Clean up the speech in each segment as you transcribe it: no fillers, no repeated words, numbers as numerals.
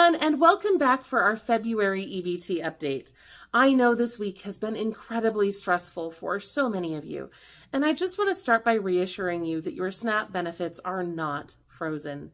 everyone, and welcome back for our February EBT update. I know this week has been incredibly stressful for so many of you, and I just want to start by reassuring you that your SNAP benefits are not frozen.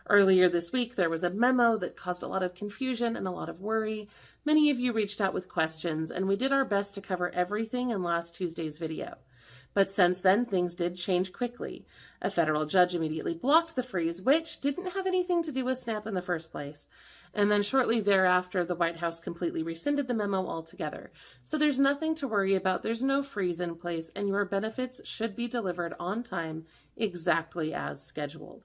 Earlier this week, there was a memo that caused a lot of confusion and a lot of worry. Many of you reached out with questions, and we did our best to cover everything in last Tuesday's video. But since then, things did change quickly. A federal judge immediately blocked the freeze, which didn't have anything to do with SNAP in the first place. And then shortly thereafter, the White House completely rescinded the memo altogether. So there's nothing to worry about. There's no freeze in place, and your benefits should be delivered on time, exactly as scheduled.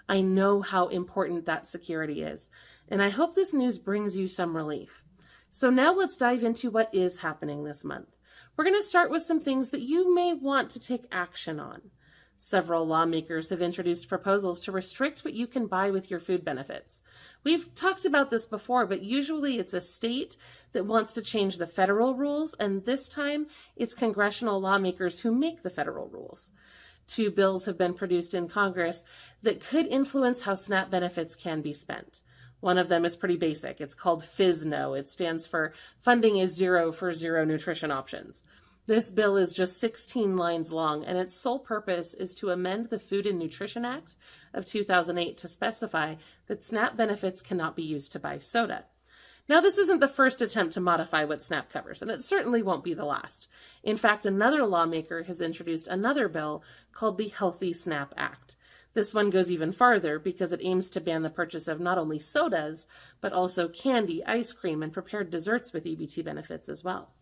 I know how important that security is, and I hope this news brings you some relief. So now let's dive into what is happening this month. We're going to start with some things that you may want to take action on. Several lawmakers have introduced proposals to restrict what you can buy with your food benefits. We've talked about this before, but usually it's a state that wants to change the federal rules, and this time it's congressional lawmakers who make the federal rules. 2 bills have been produced in Congress that could influence how SNAP benefits can be spent. One of them is pretty basic. It's called FIZZ-NO. It stands for Funding is Zero for Zero Nutrition Options. This bill is just 16 lines long, and its sole purpose is to amend the Food and Nutrition Act of 2008 to specify that SNAP benefits cannot be used to buy soda. Now, this isn't the first attempt to modify what SNAP covers, and it certainly won't be the last. In fact, another lawmaker has introduced another bill called the Healthy SNAP Act. This one goes even farther because it aims to ban the purchase of not only sodas, but also candy, ice cream, and prepared desserts with EBT benefits as well.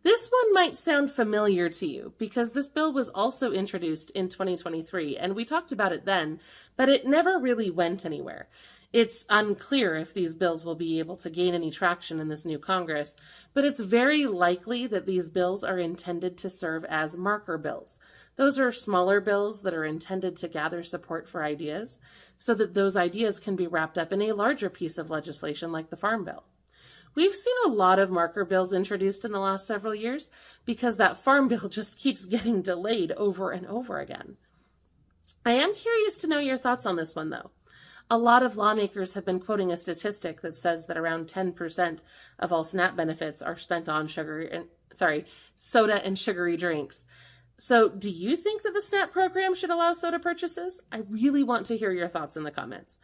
This one might sound familiar to you because this bill was also introduced in 2023, and we talked about it then, but it never really went anywhere. It's unclear if these bills will be able to gain any traction in this new Congress, but it's very likely that these bills are intended to serve as marker bills. Those are smaller bills that are intended to gather support for ideas so that those ideas can be wrapped up in a larger piece of legislation like the Farm Bill. We've seen a lot of marker bills introduced in the last several years because that Farm Bill just keeps getting delayed over and over again. I am curious to know your thoughts on this one, though. A lot of lawmakers have been quoting a statistic that says that around 10% of all SNAP benefits are spent on soda and sugary drinks. So do you think that the SNAP program should allow soda purchases? I really want to hear your thoughts in the comments.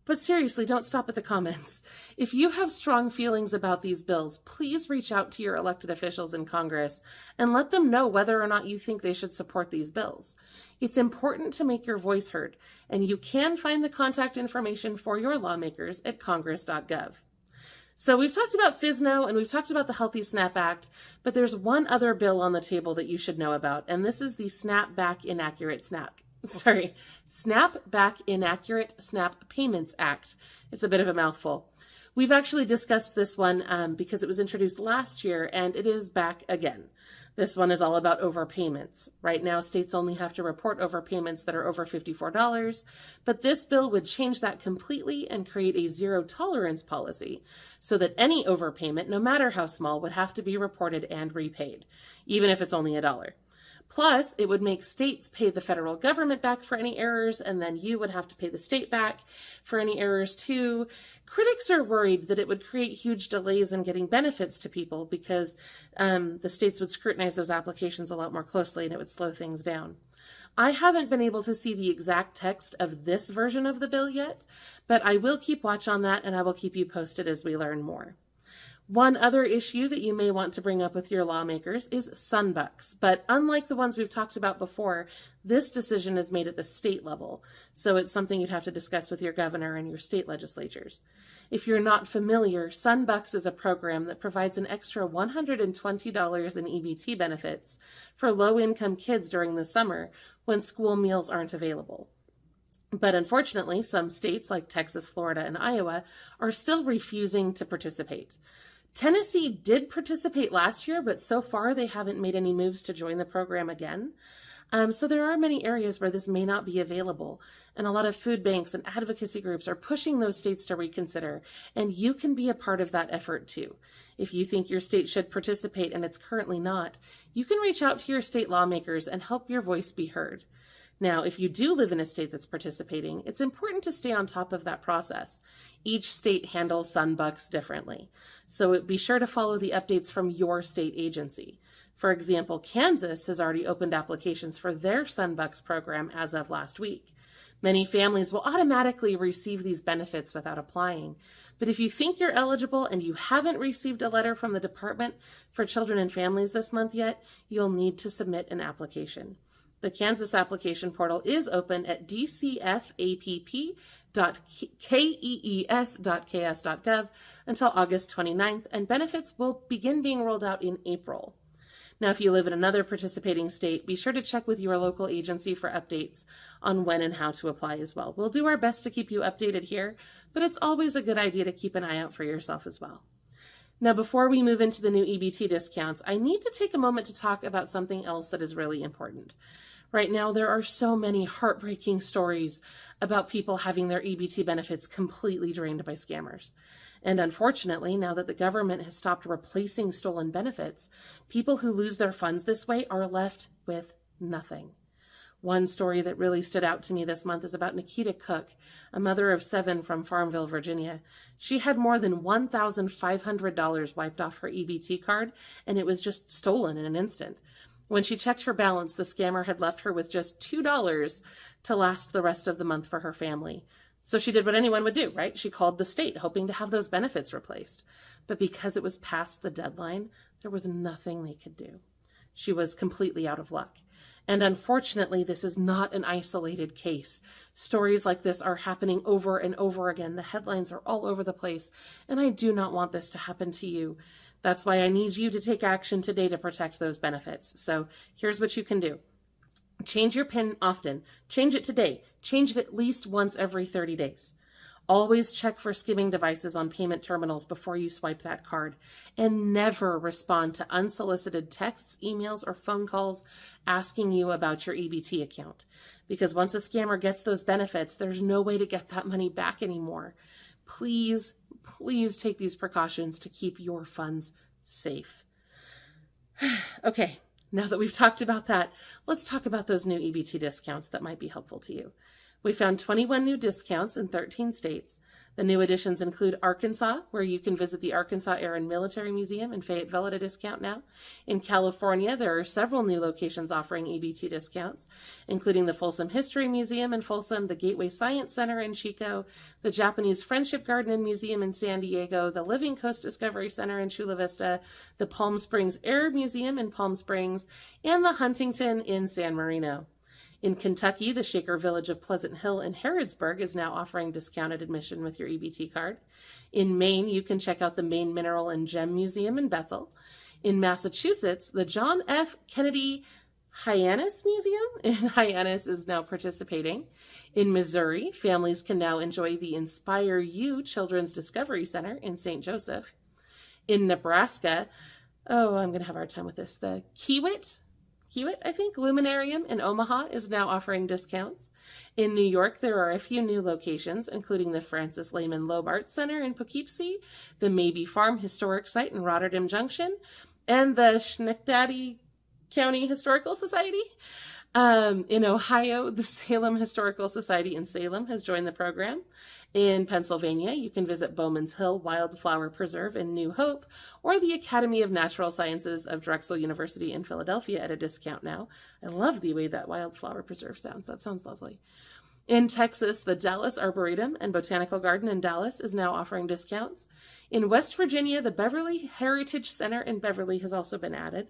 But seriously, don't stop at the comments. If you have strong feelings about these bills, please reach out to your elected officials in Congress and let them know whether or not you think they should support these bills. It's important to make your voice heard, and you can find the contact information for your lawmakers at congress.gov. So we've talked about FIZZ-NO and we've talked about the Healthy SNAP Act, but there's one other bill on the table that you should know about, and this is the Snap Back Inaccurate SNAP Payments Act. It's a bit of a mouthful. We've actually discussed this one because it was introduced last year and it is back again. This one is all about overpayments. Right now, states only have to report overpayments that are over $54, but this bill would change that completely and create a zero tolerance policy so that any overpayment, no matter how small, would have to be reported and repaid, even if it's only $1. Plus, it would make states pay the federal government back for any errors, and then you would have to pay the state back for any errors too. Critics are worried that it would create huge delays in getting benefits to people because the states would scrutinize those applications a lot more closely and it would slow things down. I haven't been able to see the exact text of this version of the bill yet, but I will keep watch on that and I will keep you posted as we learn more. One other issue that you may want to bring up with your lawmakers is sunbucks, but unlike the ones we've talked about before, this decision is made at the state level, so it's something you'd have to discuss with your governor and your state legislatures. If you're not familiar, sunbucks is a program that provides an extra $120 in EBT benefits for low-income kids during the summer when school meals aren't available. But unfortunately, some states like Texas, Florida, and Iowa are still refusing to participate. Tennessee did participate last year, but so far they haven't made any moves to join the program again. So there are many areas where this may not be available, and a lot of food banks and advocacy groups are pushing those states to reconsider, and you can be a part of that effort too. If you think your state should participate and it's currently not, you can reach out to your state lawmakers and help your voice be heard. Now, if you do live in a state that's participating, it's important to stay on top of that process. Each state handles sunbucks differently, so be sure to follow the updates from your state agency. For example, Kansas has already opened applications for their sunbucks program as of last week. Many families will automatically receive these benefits without applying. But if you think you're eligible and you haven't received a letter from the Department for Children and Families this month yet, you'll need to submit an application. The Kansas application portal is open at dcfapp.kees.ks.gov until August 29th, and benefits will begin being rolled out in April. Now, if you live in another participating state, be sure to check with your local agency for updates on when and how to apply as well. We'll do our best to keep you updated here, but it's always a good idea to keep an eye out for yourself as well. Now, before we move into the new EBT discounts, I need to take a moment to talk about something else that is really important. Right now, there are so many heartbreaking stories about people having their EBT benefits completely drained by scammers. And unfortunately, now that the government has stopped replacing stolen benefits, people who lose their funds this way are left with nothing. One story that really stood out to me this month is about Nikita Cook, a mother of 7 from Farmville, Virginia. She had more than $1,500 wiped off her EBT card, and it was just stolen in an instant. When she checked her balance, the scammer had left her with just $2 to last the rest of the month for her family. So she did what anyone would do, right? She called the state, hoping to have those benefits replaced. But because it was past the deadline, there was nothing they could do. She was completely out of luck. And unfortunately, this is not an isolated case. Stories like this are happening over and over again. The headlines are all over the place, and I do not want this to happen to you. That's why I need you to take action today to protect those benefits. So here's what you can do. Change your PIN often. Change it today. Change it at least once every 30 days. Always check for skimming devices on payment terminals before you swipe that card. And never respond to unsolicited texts, emails, or phone calls asking you about your EBT account. Because once a scammer gets those benefits, there's no way to get that money back anymore. Please, please take these precautions to keep your funds safe. Okay, now that we've talked about that, let's talk about those new EBT discounts that might be helpful to you. We found 21 new discounts in 13 states. The new additions include Arkansas, where you can visit the Arkansas Air and Military Museum in Fayetteville at a discount now. In California, there are several new locations offering EBT discounts, including the Folsom History Museum in Folsom, the Gateway Science Center in Chico, the Japanese Friendship Garden and Museum in San Diego, the Living Coast Discovery Center in Chula Vista, the Palm Springs Air Museum in Palm Springs, and the Huntington in San Marino. In Kentucky, the Shaker Village of Pleasant Hill in Harrodsburg is now offering discounted admission with your EBT card. In Maine, you can check out the Maine Mineral and Gem Museum in Bethel. In Massachusetts, the John F. Kennedy Hyannis Museum in Hyannis is now participating. In Missouri, families can now enjoy the Inspire You Children's Discovery Center in St. Joseph. In Nebraska, I'm going to have a hard time with this, the Kiewit, Luminarium in Omaha is now offering discounts. In New York, there are a few new locations, including the Francis Lehman Loeb Art Center in Poughkeepsie, the Maybe Farm Historic Site in Rotterdam Junction, and the Schenectady County Historical Society. In Ohio, the Salem Historical Society in Salem has joined the program. In Pennsylvania, you can visit Bowman's Hill Wildflower Preserve in New Hope, or the Academy of Natural Sciences of Drexel University in Philadelphia at a discount now. I love the way that Wildflower Preserve sounds. That sounds lovely. In Texas, the Dallas Arboretum and Botanical Garden in Dallas is now offering discounts. In West Virginia, the Beverly Heritage Center in Beverly has also been added.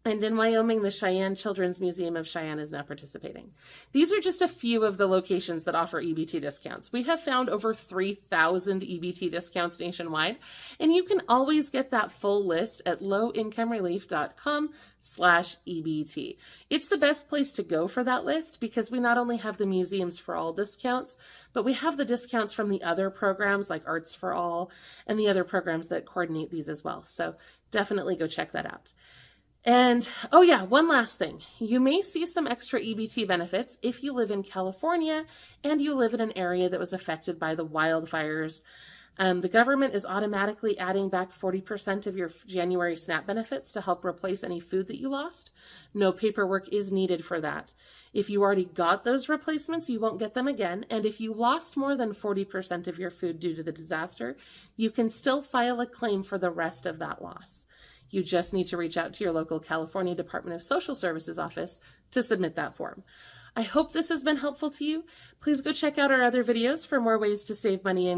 And in Wyoming, the Cheyenne Children's Museum of Cheyenne is now participating. These are just a few of the locations that offer EBT discounts. We have found over 3,000 EBT discounts nationwide, and you can always get that full list at lowincomerelief.com/EBT. It's the best place to go for that list because we not only have the Museums for All discounts, but we have the discounts from the other programs like Arts for All and the other programs that coordinate these as well. So definitely go check that out. And, one last thing. You may see some extra EBT benefits if you live in California and you live in an area that was affected by the wildfires The government is automatically adding back 40% of your January SNAP benefits to help replace any food that you lost. No paperwork is needed for that. If you already got those replacements, you won't get them again. And if you lost more than 40% of your food due to the disaster, you can still file a claim for the rest of that loss. You just need to reach out to your local California Department of Social Services office to submit that form. I hope this has been helpful to you. Please go check out our other videos for more ways to save money and